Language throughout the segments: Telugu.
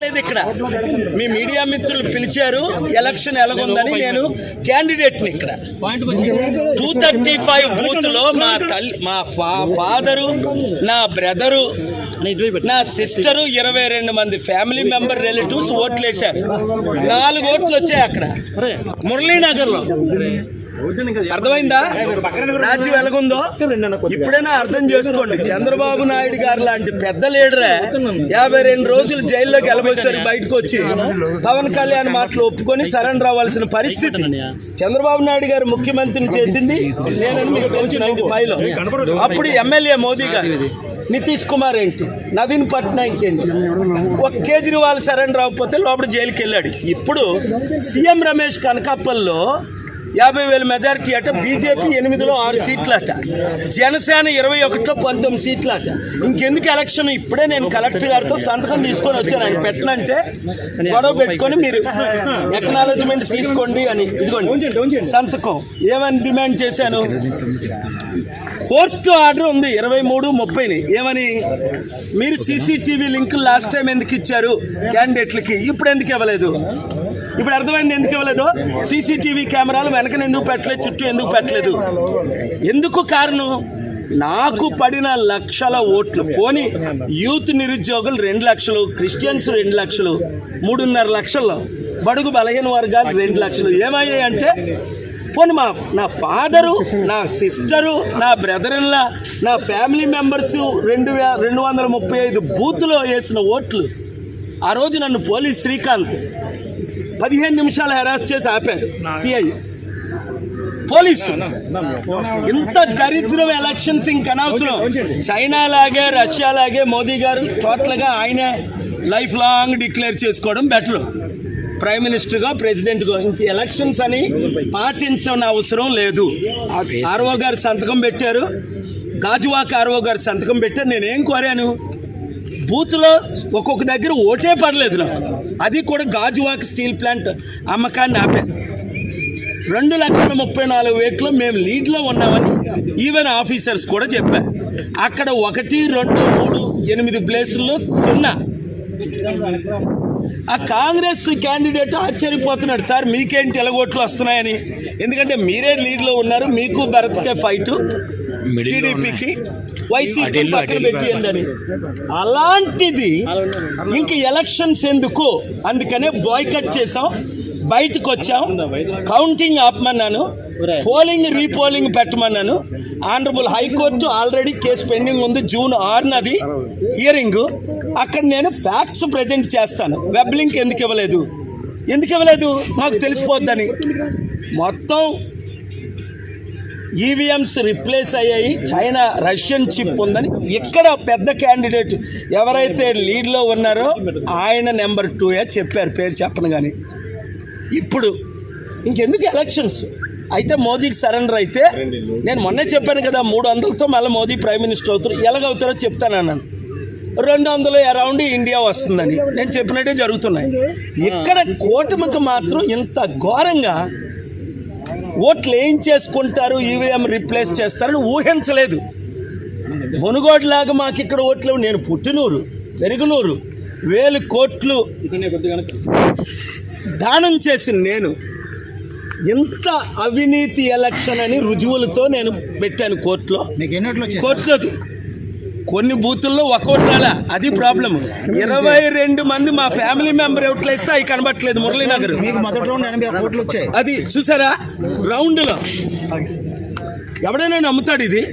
ఇక్కడ మీ మీడియా మిత్రులు పిలిచారు ఎలక్షన్ ఎలాగుందని నేను క్యాండిడేట్ని ఇక్కడ 235 బూత్ లో మా ఫాదరు, నా బ్రదరు, నా సిస్టరు, 22 మంది ఫ్యామిలీ మెంబర్ రిలేటివ్స్ ఓట్లు వేశారు. 4 ఓట్లు వచ్చాయి అక్కడ మురళీనగర్ లో. అర్థమైందా రాజ్యం ఎలాగుందో? ఇప్పుడైనా అర్థం చేసుకోండి. చంద్రబాబు నాయుడు గారు లాంటి పెద్ద లీడరే 52 రోజులు జైల్లోకి వెళ్ళబోసారు. బయటకు వచ్చి పవన్ కళ్యాణ్ మాటలు ఒప్పుకొని సరెండర్ అవ్వాల్సిన పరిస్థితి. చంద్రబాబు నాయుడు గారు ముఖ్యమంత్రిని చేసింది నేను మీకు తెలుసు 95లో. అప్పుడు ఎమ్మెల్యే మోదీ గారు, నితీష్ కుమార్ ఏంటి, నవీన్ పట్నాయక్ ఏంటి, ఒక కేజ్రీవాల్ సరెండర్ అవ్వకపోతే లోపల జైలుకి వెళ్ళాడు. ఇప్పుడు సీఎం రమేష్ కనకాపల్లో 50,000 మెజారిటీ అట, బీజేపీ 8లో 6 సీట్లు అట, జనసేన 21లో 19 సీట్లు అట. ఇంకెందుకు ఎలక్షన్? ఇప్పుడే నేను కలెక్టర్ గారితో సంతకం తీసుకొని వచ్చాను. ఆయన పెట్టనంటే గొడవ పెట్టుకొని మీరు ఎక్నాలజ్మెంట్ తీసుకోండి అని, ఇదిగోండి సంతకం. ఏమని డిమాండ్ చేశాను? కోర్టు ఆర్డర్ ఉంది 23-30ని. ఏమని? మీరు సీసీటీవీ లింక్ లాస్ట్ టైం ఎందుకు ఇచ్చారు క్యాండిడేట్లకి, ఇప్పుడు ఎందుకు ఇవ్వలేదు? ఇప్పుడు అర్థమైంది ఎందుకు ఇవ్వలేదు. సీసీటీవీ కెమెరాలు వెనకన ఎందుకు పెట్టలేదు, చుట్టూ ఎందుకు పెట్టలేదు? ఎందుకు కారణం? నాకు పడిన లక్షల ఓట్లు పోని యూత్ నిరుద్యోగులు 2 లక్షలు, క్రిస్టియన్స్ 2 లక్షలు, 3.5 లక్షల్లో బడుగు బలహీన వర్గాలు 2 లక్షలు ఏమయ్యాయి అంటే, పోనీ నా ఫాదరు, నా సిస్టరు, నా బ్రదర్లా, నా ఫ్యామిలీ మెంబర్స్ 235 బూత్లో వేసిన ఓట్లు. ఆ రోజు నన్ను పోలీస్ శ్రీకాంత్ 15 నిమిషాలు హెరాస్ చేసి ఆపారు సిఐ పోలీసు. ఇంత దరిద్రం ఎలక్షన్స్ ఇంకనవసరం. చైనా లాగే, రష్యా లాగే మోదీ గారు టోటల్గా ఆయనే లైఫ్ లాంగ్ డిక్లేర్ చేసుకోవడం బెటర్. ప్రైమ్ మినిస్టర్గా, ప్రెసిడెంట్గా ఇంక ఎలక్షన్స్ అని పాటించని అవసరం లేదు. ఆర్ఓ గారు సంతకం పెట్టారు, గాజువాక ఆర్ఓ గారు సంతకం పెట్టారు. నేనేం కోరాను? బూత్లో ఒక్కొక్క దగ్గర ఓటే పడలేదు నాకు. అది కూడా గాజువాక స్టీల్ ప్లాంట్ అమ్మకాన్ని ఆపారు. 2,34,000 మేము లీడ్లో ఉన్నామని ఈవెన్ ఆఫీసర్స్ కూడా చెప్పారు. అక్కడ 1, 2, 3, 8 ప్లేసుల్లో 0. ఆ కాంగ్రెస్ క్యాండిడేట్ ఆశ్చర్యపోతున్నాడు, సార్ మీకేంటి ఎలాగోట్లు వస్తున్నాయని. ఎందుకంటే మీరే లీడ్లో ఉన్నారు, మీకు భరత్కే ఫైటు, టీడీపీకి వైసీపీ పక్కన పెట్టింది అని. అలాంటిది ఇంక ఎలక్షన్స్ ఎందుకు? అందుకనే బాయ్కట్ చేసాం, బయటకు వచ్చాం, కౌంటింగ్ ఆపమన్నాను, పోలింగ్ రీపోలింగ్ పెట్టమన్నాను. Honourable high court already case pending ఉంది, June 6 హియరింగ్. అక్కడ నేను ఫ్యాక్ట్స్ ప్రజెంట్ చేస్తాను. వెబ్ లింక్ ఎందుకు ఇవ్వలేదు? మాకు తెలిసిపోద్దని. మొత్తం ఈవీఎంస్ రిప్లేస్ అయ్యాయి, చైనా రష్యన్ చిప్ ఉందని. ఇక్కడ పెద్ద క్యాండిడేట్ ఎవరైతే లీడ్లో ఉన్నారో ఆయన నెంబర్ 2 చెప్పారు, పేరు చెప్పను. కానీ ఇప్పుడు ఇంకెందుకు ఎలక్షన్స్? అయితే మోదీకి సరెండర్ అయితే, నేను మొన్నే చెప్పాను కదా 300తో మళ్ళీ మోదీ ప్రైమ్ మినిస్టర్ అవుతారు. ఎలాగవుతారో చెప్తానన్నాను. 200 అరౌండ్ ఇండియా వస్తుందని నేను చెప్పినట్టే జరుగుతున్నాయి. ఇక్కడ కూటమికి మాత్రం ఇంత ఘోరంగా ఓట్లు ఏం చేసుకుంటారు, ఈవీఎం రిప్లేస్ చేస్తారని ఊహించలేదు. మునుగోడులాగా మాకు ఇక్కడ ఓట్లు. నేను పుట్టినూరు, పెరుగునూరు, 1000 కోట్లు దానం చేసిన నేను. ఇంత అవినీతి ఎలక్షన్ అని రుజువులతో నేను పెట్టాను కోర్టులో. కొన్ని బూతుల్లో 1 ఓటు రాలే, అది ప్రాబ్లం. 22 మంది మా ఫ్యామిలీ మెంబర్ ఓట్లు వేస్తే అవి కనబట్టలేదు. మురళీనగర్ అది చూసారా రౌండ్లో. ఎవడైనా నమ్ముతాడు ఇది?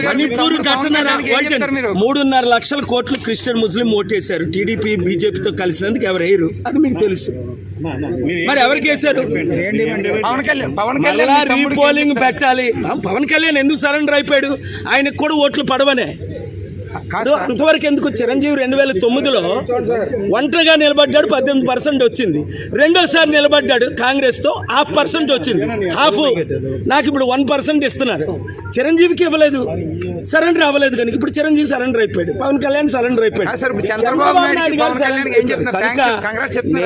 మణిపూర్ ఘటన 3.5 లక్షల కోట్లు క్రిస్టియన్ ముస్లిం ఓటేశారు. టీడీపీ బీజేపీతో కలిసినందుకు ఎవరు వేయరు, అది మీకు తెలుసు. మరి ఎవరికి వేశారు? మళ్ళా రీపోలింగ్ పెట్టాలి. పవన్ కళ్యాణ్ ఎందుకు సరెండర్ అయిపోయాడు? ఆయనకు కూడా ఓట్లు పడవనే. అంతవరకు ఎందుకు? చిరంజీవి 2009లో ఒంటరిగా నిలబడ్డాడు, 18% వచ్చింది. రెండోసారి నిలబడ్డాడు కాంగ్రెస్తో, 0.5% వచ్చింది. నాకు ఇప్పుడు 1% ఇస్తున్నారు. చిరంజీవికి ఇవ్వలేదు, సరెండర్ అవ్వలేదు. కనుక ఇప్పుడు చిరంజీవి సరెండర్ అయిపోయాడు, పవన్ కళ్యాణ్ సరెండర్ అయిపోయాడు.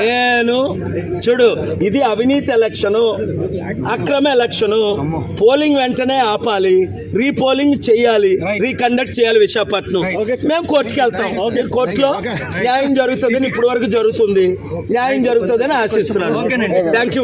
నేను చూడు, ఇది అవినీతి ఎలక్షను, అక్రమ ఎలక్షను. పోలింగ్ వెంటనే ఆపాలి, రీపోలింగ్ చేయాలి, రీకండక్ట్ చేయాలి విశాఖపట్నం. మేము కోర్టుకి వెళ్తాం. కోర్టులో న్యాయం జరుగుతుందని ఇప్పటి వరకు జరుగుతుంది, న్యాయం జరుగుతుందని ఆశిస్తున్నాను. Thank you.